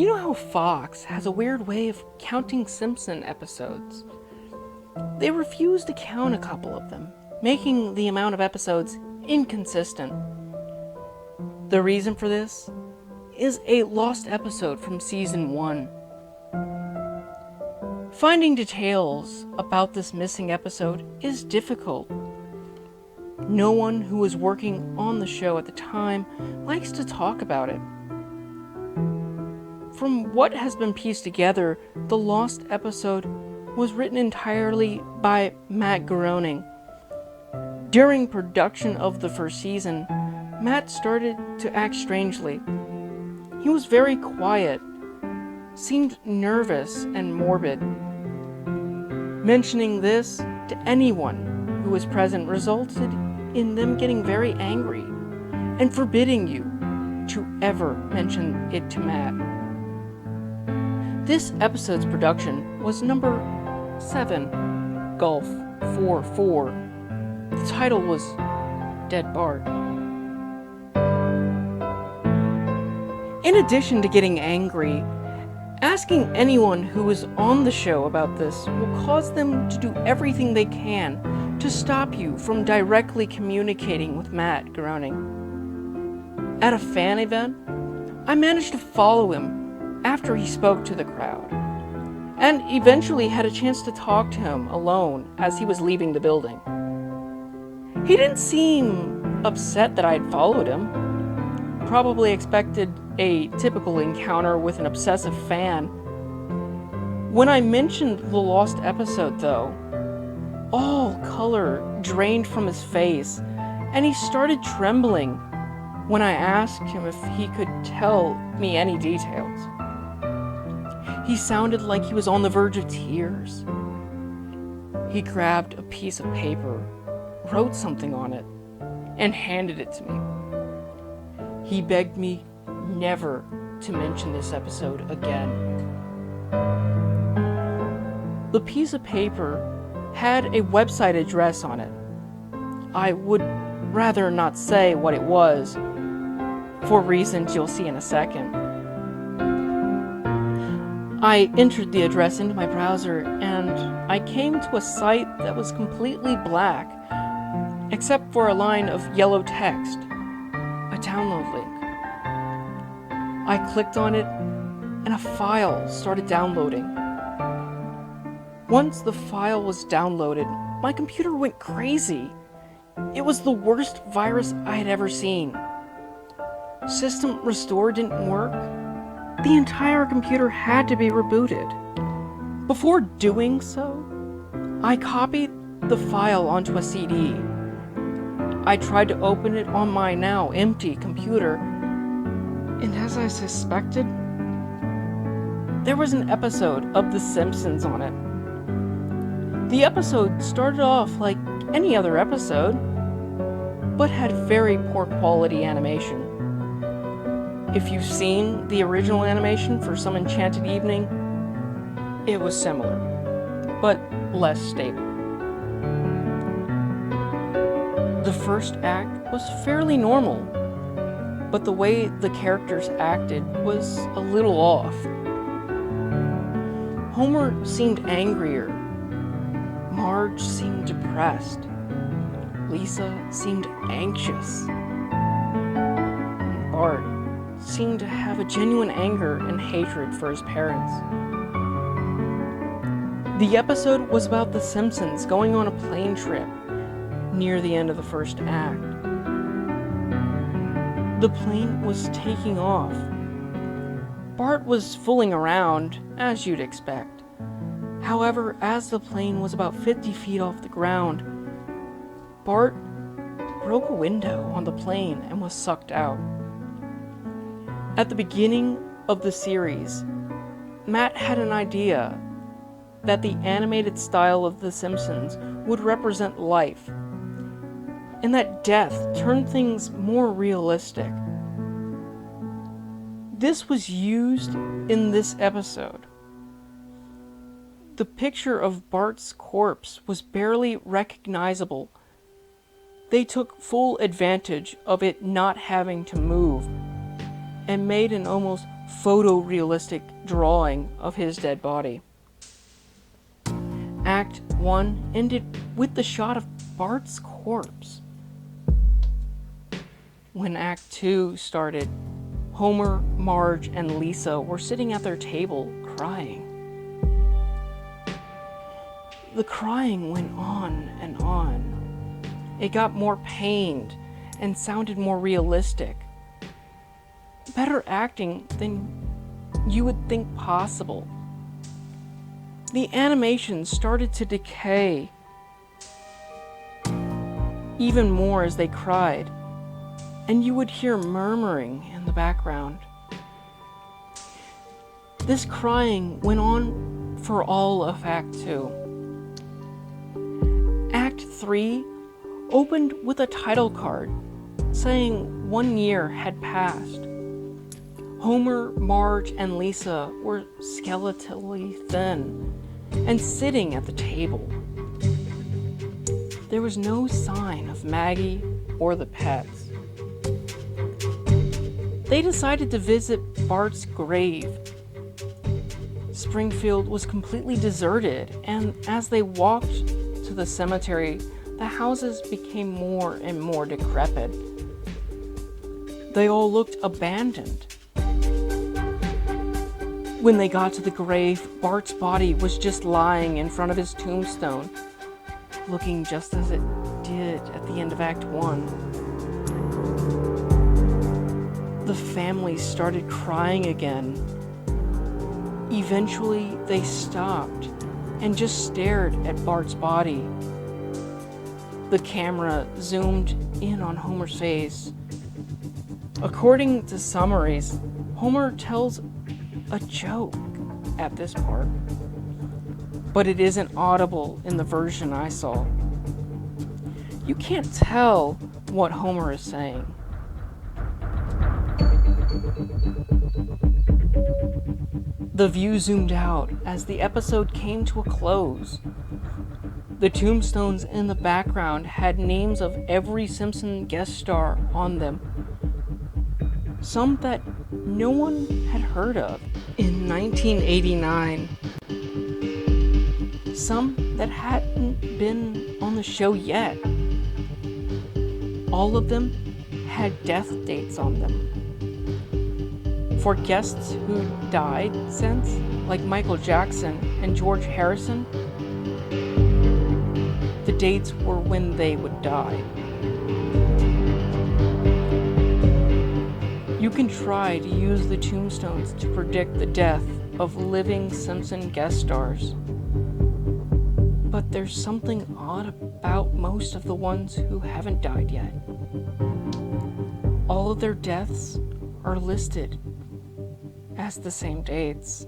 You know how Fox has a weird way of counting Simpson episodes? They refuse to count a couple of them, making the amount of episodes inconsistent. The reason for this is a lost episode from season 1. Finding details about this missing episode is difficult. No one who was working on the show at the time likes to talk about it. From what has been pieced together, the lost episode was written entirely by Matt Groening. During production of the first season, Matt started to act strangely. He was very quiet, seemed nervous and morbid. Mentioning this to anyone who was present resulted in them getting very angry and forbidding you to ever mention it to Matt. This episode's production was number 7, Golf 4-4. The title was Dead Bart. In addition to getting angry, asking anyone who is on the show about this will cause them to do everything they can to stop you from directly communicating with Matt Groening. At a fan event, I managed to follow him after he spoke to the crowd, and eventually had a chance to talk to him alone as he was leaving the building. He didn't seem upset that I had followed him. Probably expected a typical encounter with an obsessive fan. When I mentioned the lost episode, though, all color drained from his face, and he started trembling when I asked him if he could tell me any details. He sounded like he was on the verge of tears. He grabbed a piece of paper, wrote something on it, and handed it to me. He begged me never to mention this episode again. The piece of paper had a website address on it. I would rather not say what it was, for reasons you'll see in a second. I entered the address into my browser, and I came to a site that was completely black, except for a line of yellow text, a download link. I clicked on it, and a file started downloading. Once the file was downloaded, my computer went crazy. It was the worst virus I had ever seen. System restore didn't work. The entire computer had to be rebooted. Before doing so, I copied the file onto a CD. I tried to open it on my now empty computer, and as I suspected, there was an episode of The Simpsons on it. The episode started off like any other episode, but had very poor quality animation. If you've seen the original animation for Some Enchanted Evening, it was similar, but less stable. The first act was fairly normal, but the way the characters acted was a little off. Homer seemed angrier. Marge seemed depressed. Lisa seemed anxious. And Bart seemed to have a genuine anger and hatred for his parents. The episode was about the Simpsons going on a plane trip near the end of the first act. The plane was taking off. Bart was fooling around, as you'd expect. However, as the plane was about 50 feet off the ground, Bart broke a window on the plane and was sucked out. At the beginning of the series, Matt had an idea that the animated style of The Simpsons would represent life, and that death turned things more realistic. This was used in this episode. The picture of Bart's corpse was barely recognizable. They took full advantage of it not having to move, and made an almost photorealistic drawing of his dead body. Act 1 ended with the shot of Bart's corpse. When Act 2 started, Homer, Marge, and Lisa were sitting at their table crying. The crying went on and on. It got more pained and sounded more realistic. Better acting than you would think possible. The animation started to decay even more as they cried, and you would hear murmuring in the background. This crying went on for all of Act 2. Act 3 opened with a title card saying 1 year had passed. Homer, Marge, and Lisa were skeletally thin and sitting at the table. There was no sign of Maggie or the pets. They decided to visit Bart's grave. Springfield was completely deserted, and as they walked to the cemetery, the houses became more and more decrepit. They all looked abandoned. When they got to the grave, Bart's body was just lying in front of his tombstone, looking just as it did at the end of Act 1. The family started crying again. Eventually, they stopped and just stared at Bart's body. The camera zoomed in on Homer's face. According to summaries, Homer tells a joke at this part, but it isn't audible in the version I saw. You can't tell what Homer is saying. The view zoomed out as the episode came to a close. The tombstones in the background had names of every Simpson guest star on them. Some that no one had heard of in 1989. Some that hadn't been on the show yet. All of them had death dates on them. For guests who died since, like Michael Jackson and George Harrison, the dates were when they would die. You can try to use the tombstones to predict the death of living Simpson guest stars. But there's something odd about most of the ones who haven't died yet. All of their deaths are listed as the same dates.